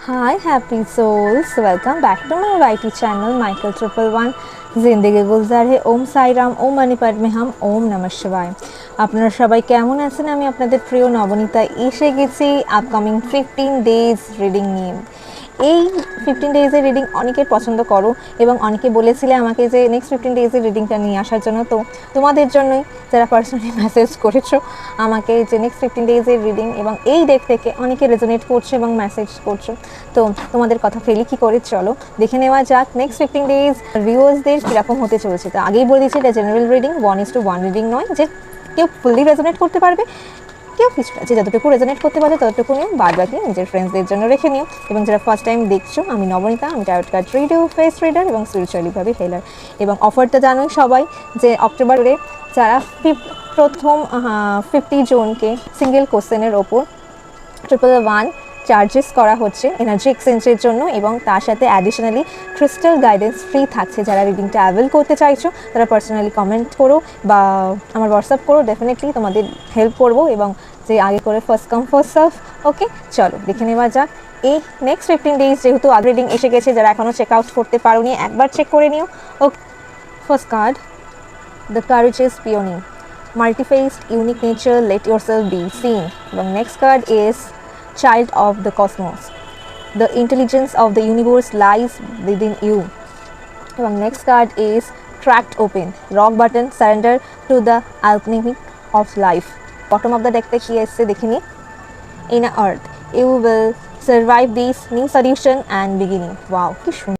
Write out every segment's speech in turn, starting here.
Hi happy souls, welcome back to my YT channel Michael 111 जिंदगी गुलजार है ओम साई राम ओम मणिपद में हम ओम नमः शिवाय। আপনারা সবাই কেমন আছেন? আমি আপনাদের প্রিয় নবনীতা এসে গেছি আপকামিং 15 ডেজ রিডিং নিয়ে। এই 15 ডেজের রিডিং অনেকের পছন্দ করো এবং অনেকে বলেছিলে আমাকে যে নেক্সট 15 ডেজের রিডিংটা নিয়ে আসার জন্য। তো তোমাদের জন্যই যারা পার্সোনালি মেসেজ করেছো আমাকে যে নেক্সট 15 ডেজের রিডিং এবং এই ডেক থেকে অনেকে রেজোনেট করছো এবং মেসেজ করছো। তো তোমাদের কথা ফেলি কি করে, চলো দেখে নেওয়া যাক নেক্সট 15 ডেজ ভিউয়ার্সদের কীরকম হতে চলেছে। তো আগেই বলে দিচ্ছি এটা জেনারেল রিডিং, 1:1 রিডিং নয় যে কেউ ফুললি রেজোনেট করতে পারবে, কেউ কিছুটা যে যতটুকু রেজোনেট করতে পারবে ততটুকু নিও, বাদ বাকি নিজের ফ্রেন্ডসদের জন্য রেখে নিও। এবং যারা ফার্স্ট টাইম দেখছো, আমি নবনীতা, আমি tarot card reader, face reader এবং স্পিরিচুয়ালিভাবে হেলার। এবং অফারটা জানোই সবাই যে অক্টোবরে যারা প্রথম 50 জনকে সিঙ্গেল কোশ্চেনের ওপর 111 চার্জেস করা হচ্ছে এনার্জি এক্সচেঞ্জের জন্য, এবং তার সাথে অ্যাডিশনালি ক্রিস্টাল গাইডেন্স ফ্রি থাকছে। যারা রিডিংটা অ্যাভেল করতে চাইছো তারা পার্সোনালি কমেন্ট করো বা আমার হোয়াটসঅ্যাপ করো, ডেফিনেটলি তোমাদের হেল্প করবো। এবং যে আগে করে ফার্স্ট কাম ফার্স্ট সার্ভ। ওকে, চলো দেখে নেওয়া যাক এই নেক্সট 15 ডেজ। যেহেতু আগে রিডিং এসে গেছে, যারা এখনও চেক আউট করতে পারো নি একবার চেক করে নিও। Okay, first card the courageous peony, multi-faced, unique nature, let yourself be seen. The next card is child of the cosmos, the intelligence of the universe lies within you. The next card is cracked open, rock button, surrender to the alchemy of life. Bottom of the deck te ki esse dekhini, inner earth, you will survive this new solution and beginning. Wow, ki সুন্দর।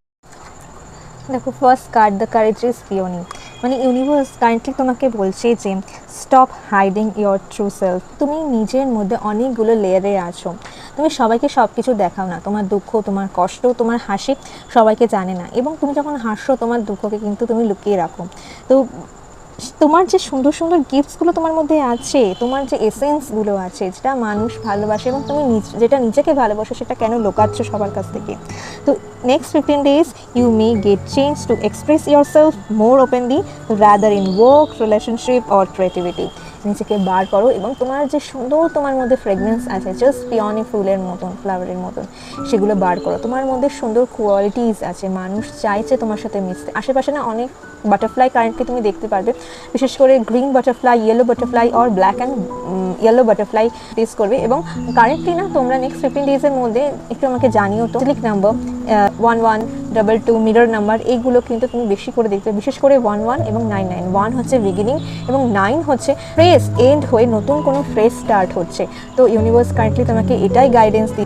দেখো first card the courageous peony, মানে universe currently তোমাকে বলছে যে stop hiding your true self. তুমি নিজের মধ্যে অনেকগুলো লেয়ারে আছো, তুমি সবাইকে সব কিছু দেখাও না, তোমার দুঃখ, তোমার কষ্ট, তোমার হাসি সবাইকে জানে না। এবং তুমি যখন হাসো তোমার দুঃখকে কিন্তু তুমি লুকিয়ে রাখো। তো তোমার যে সুন্দর সুন্দর গিফটসগুলো তোমার মধ্যে আছে, তোমার যে এসেন্সগুলো আছে যেটা মানুষ ভালোবাসে, এবং তুমি যেটা নিজেকে ভালোবাসো সেটা কেন লুকাচ্ছ সবার কাছ থেকে। তো next 15 days you may get change to express yourself more openly rather in work, relationship or creativity. নিজেকে বার করো এবং তোমার যে সুন্দর তোমার মধ্যে ফ্রেগনেন্স আছে জাস্ট পিওনি ফুলের মতন, ফ্লাওয়ারের মতন, সেগুলো বার করো। তোমার মধ্যে সুন্দর কোয়ালিটিস আছে, মানুষ চাইছে তোমার সাথে মিশতে। আশেপাশে না অনেক বাটারফ্লাই কারেন্টলি তুমি দেখতে পারবে, বিশেষ করে green butterfly, yellow butterfly or black and yellow butterfly test করবে। এবং কারেন্টলি না তোমরা নেক্সট 15 ডেজের মধ্যে একটু আমাকে জানিও তো ক্লিক নাম্বার 1122 মিরর নাম্বার, এইগুলো কিন্তু তুমি বেশি করে দেখবে, বিশেষ করে 11 এবং 99। 1 হচ্ছে বিগিনিং এবং 9 হচ্ছে ফ্রেশ এন্ড হয়ে নতুন কোনো ফ্রেশ স্টার্ট হচ্ছে। তো ইউনিভার্স কারেন্টলি তোমাকে এটাই গাইডেন্স দিই,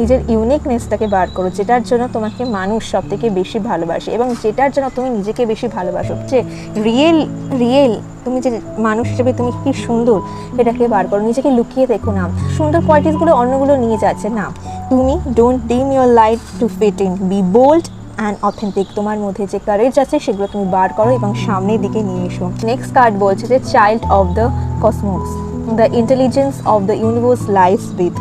নিজের ইউনিকনেসটাকে বার করো, যেটার জন্য তোমাকে মানুষ সব থেকে বেশি ভালোবাসে এবং যেটার জন্য তুমি নিজেকে বেশি ভালোবাসো। যে রিয়েল তুমি যে মানুষ হিসেবে তুমি কি সুন্দর সেটাকে বার করো, নিজেকে লুকিয়ে দেখো না। সুন্দর কোয়ালিটিসগুলো অন্যগুলো নিয়ে যাচ্ছে না, তুমি don't dim your light to fit in, be bold and authentic. তোমার মধ্যে যে কারেজ আছে সেগুলো তুমি বার করো এবং সামনের দিকে নিয়ে এসো। নেক্সট কার্ড বলছে যে child of the cosmos, the intelligence of the universe lies with.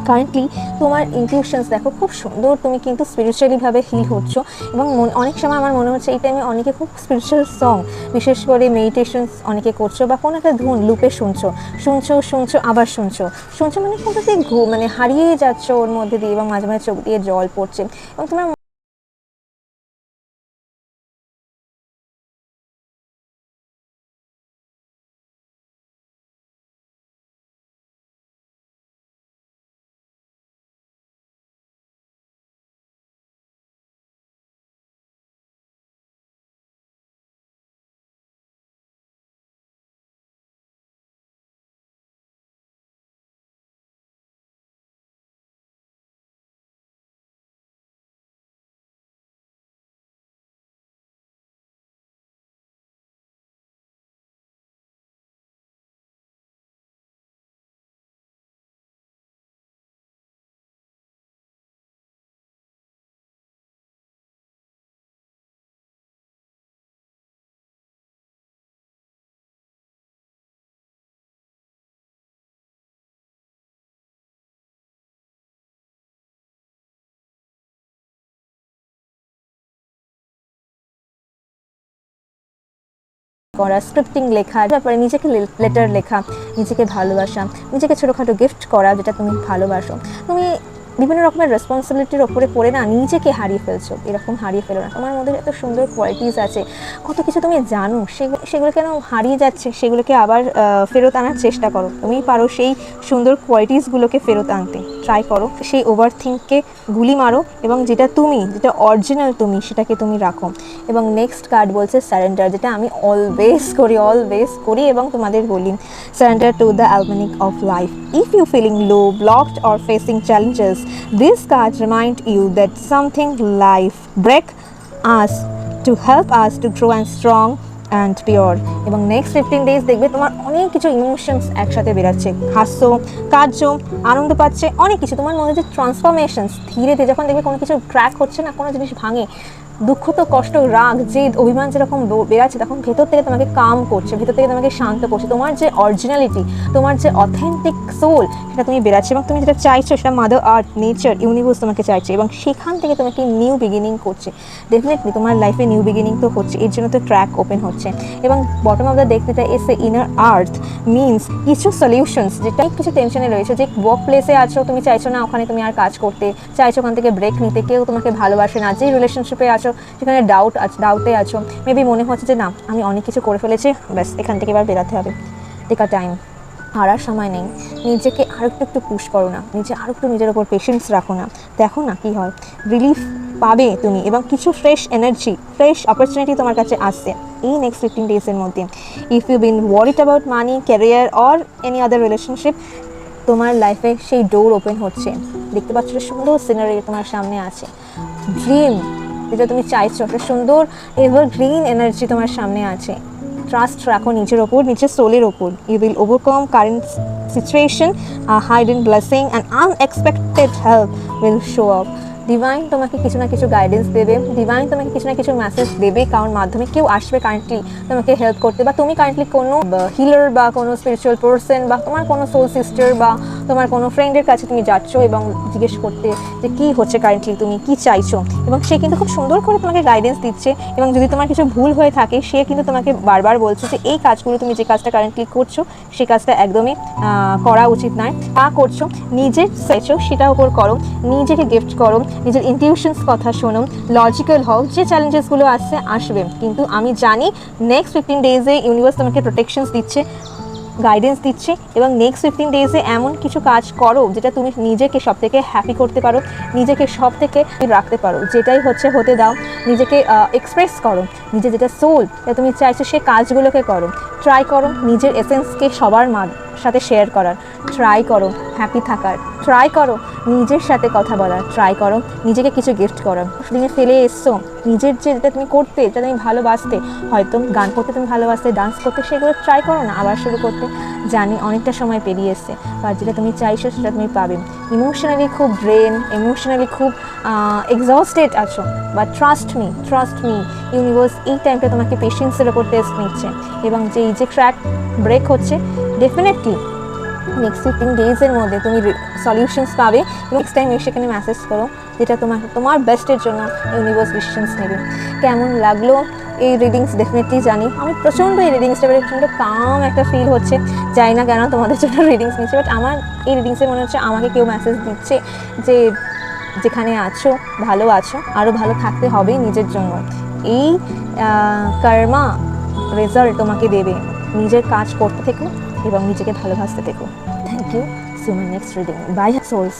Currently তোমার ইনটিউশনস দেখো খুব সুন্দর, তুমি কিন্তু স্পিরিচুয়ালিভাবে হিল হচ্ছ। এবং অনেক সময় আমার মনে হচ্ছে এই টাইমে অনেকে খুব স্পিরিচুয়াল সং, বিশেষ করে মেডিটেশনস অনেকে করছো বা কোনো একটা ধুন লুপে শুনছো আবার শুনছো মানে কিন্তু মানে হারিয়ে যাচ্ছ ওর মধ্যে দিয়ে, এবং মাঝে মাঝে চোখ দিয়ে জল পড়ছে এবং তোমার করা, স্ক্রিপ্টিং লেখা, ব্যাপারে নিজেকে লেটার লেখা, নিজেকে ভালোবাসা, নিজেকে ছোটোখাটো গিফট করা যেটা তুমি ভালোবাসো। তুমি বিভিন্ন রকমের রেসপন্সিবিলিটির ওপরে পড়ে না নিজেকে হারিয়ে ফেলছো, এরকম হারিয়ে ফেলো না। তোমার মধ্যে এত সুন্দর কোয়ালিটিস আছে, কত কিছু তুমি জানো, সেগুলো কেন হারিয়ে যাচ্ছে, সেগুলোকে আবার ফেরত আনার চেষ্টা করো। তুমি পারো সেই সুন্দর কোয়ালিটিসগুলোকে ফেরত আনতে, ট্রাই করো। সেই ওভার থিঙ্ককে গুলি মারো এবং যেটা অরিজিনাল তুমি সেটাকে তুমি রাখো। এবং নেক্সট কার্ড বলছে সারেন্ডার, যেটা আমি অলওয়েজ করি এবং তোমাদের বলি, surrender to the alchemic of life. If you feeling low, blocked or facing challenges, this card remind you that something life break us to help us to grow and strong and pure. এবং next 15 days দেখবে তোমার অনেক কিছু emotions একসাথে বেরাচ্ছে, হাসছো, কাঁদছো, আনন্দ পাচ্ছে, অনেক কিছু তোমার মধ্যে যে ট্রান্সফরমেশনস ধীরে ধীরে যখন দেখবে কোনো কিছু ক্র্যাক হচ্ছে না, কোনো জিনিস ভাঙে, দুঃখ তো কষ্ট, রাগ, জেদ, অভিমান যেরকম বেরাচ্ছে, তখন ভেতর থেকে তোমাকে কাম করছে, ভেতর থেকে তোমাকে শান্ত করছে। তোমার যে অরিজিনালিটি, তোমার যে অথেন্টিক সোল, সেটা তুমি বেরাচ্ছে এবং তুমি যেটা চাইছো সেটা মাদার আর্থ, নেচার, ইউনিভার্স তোমাকে চাইছে এবং সেখান থেকে তোমাকে নিউ বিগিনিং করছে। ডেফিনেটলি তোমার লাইফে নিউ বিগিনিং তো হচ্ছে, এর জন্য তো ট্র্যাক ওপেন হচ্ছে। এবং বটম অফ দ্য দেখতে এসে ইনার আর্থ মিনস কিছু সলিউশনস, যেটা কিছু টেনশনে রয়েছে, যে ওয়ার্ক প্লেসে আছো, তুমি চাইছো না ওখানে তুমি আর কাজ করতে, চাইছো ওখান থেকে ব্রেক নিতে, কেউ তোমাকে ভালোবাসে না, যে রিলেশনশিপে আছো সেখানে ডাউটে আছো, মেবি মনে হচ্ছে যে না আমি অনেক কিছু করে ফেলেছি, ব্যাস এখান থেকে এবার বেরোতে হবে। টেক আ টাইম, হারার সময় নেই, নিজেকে আরও একটু পুশ করো না, নিজের ওপর পেশেন্স রাখো না, দেখো না কি হয়, রিলিফ পাবে তুমি এবং কিছু ফ্রেশ এনার্জি, ফ্রেশ অপরচুনিটি তোমার কাছে আসছে এই নেক্সট 15 ডেজের মধ্যে। If you been worried about money, career or any other relationship, তোমার লাইফে সেই ডোর ওপেন হচ্ছে। দেখতে পাচ্ছ সুন্দর সিনারি তোমার সামনে আছে, ড্রিম যেটা তুমি চাইছো, একটা সুন্দর এভারগ্রিন এনার্জি তোমার সামনে আছে। ট্রাস্ট রাখো নিজের ওপর, নিজের সোলের ওপর। You will overcome current situation, hidden blessing and unexpected help will show up. Divine তোমাকে কিছু না কিছু গাইডেন্স দেবে, ডিভাইন তোমাকে কিছু না কিছু মেসেজ দেবে, কারণ মাধ্যমে কেউ আসবে কারেন্টলি তোমাকে হেল্প করতে, বা তুমি কারেন্টলি কোনো হিলার বা কোনো স্পিরিচুয়াল পার্সন বা তোমার কোনো সোল সিস্টার বা তোমার কোনো ফ্রেন্ডের কাছে তুমি যাচ্ছ এবং জিজ্ঞেস করতে যে কী হচ্ছে কারেন্টলি, তুমি কী চাইছো, এবং সে কিন্তু খুব সুন্দর করে তোমাকে গাইডেন্স দিচ্ছে। এবং যদি তোমার কিছু ভুল হয়ে থাকে, সে কিন্তু তোমাকে বারবার বলছে যে এই কাজগুলো, তুমি যে কাজটা কারেন্টলি করছো সেই কাজটা একদমই করা উচিত নয়, তা করছো, নিজের চাইছো সেটার উপর করো, নিজেকে গিফট করো, নিজের ইনটিউশনস কথা শোনো, লজিক্যাল হও। যে চ্যালেঞ্জেসগুলো আসবে, কিন্তু আমি জানি নেক্সট 15 ডেজে ইউনিভার্স তোমাকে প্রোটেকশনস দিচ্ছে, গাইডেন্স দিচ্ছে এবং নেক্সট 15 ডেজে এমন কিছু কাজ করো যেটা তুমি নিজেকে সব থেকে হ্যাপি করতে পারো, নিজেকে সব থেকে রাখতে পারো, যেটাই হচ্ছে হতে দাও, নিজেকে এক্সপ্রেস করো, নিজে যেটা সোল যেটা তুমি চাইছো সে কাজগুলোকে করো। ট্রাই করো নিজের এসেন্সকে সবার সাথে শেয়ার করার, ট্রাই করো হ্যাপি থাকার, ট্রাই করো নিজের সাথে কথা বলার, ট্রাই করো নিজেকে কিছু গিফট করার। দিনে ফেলে এসছো নিজের যেটা তুমি করতে, যেটা তুমি ভালোবাসতে, হয়তো গান করতে তুমি ভালোবাসতে, ডান্স করতে, সেগুলো ট্রাই করো না আবার শুরু করতে। জানি অনেকটা সময় পেরিয়ে এসছে, আর যেটা তুমি চাইছো সেটা তুমি পাবে। ইমোশনালি খুব ড্রেন, ইমোশনালি খুব এক্সস্টেড আছো, বাট ট্রাস্ট মি ইউনিভার্স এই টাইমটা তোমাকে পেশেন্সের ওপর টেস্ট নিচ্ছে এবং যে ট্র্যাক ব্রেক হচ্ছে, ডেফিনেটলি নেক্সট 15 ডেজের মধ্যে তুমি সলিউশনস পাবে। নেক্সট টাইম সেখানে মেসেজ করো, যেটা তোমার বেস্টের জন্য ইউনিভার্স ডিসিশনস নেবে। কেমন লাগলো এই রিডিংস? ডেফিনেটলি জানি আমি প্রচণ্ড এই রিডিংসটা প্রচণ্ড কাম একটা ফিল হচ্ছে, জানি না কেন তোমাদের জন্য রিডিংস নিচ্ছে, বাট আমার এই রিডিংসে মনে হচ্ছে আমাকে কেউ মেসেজ দিচ্ছে যে যেখানে আছো ভালো আছো, আরও ভালো থাকতে হবে নিজের জন্য। এই কর্মা রেজাল্ট তোমাকে দেবে, নিজের কাজ করতে থেকো এবং নিজেকে ভালোবাসতে থেকো। Thank you, see you my next reading. Bye sols.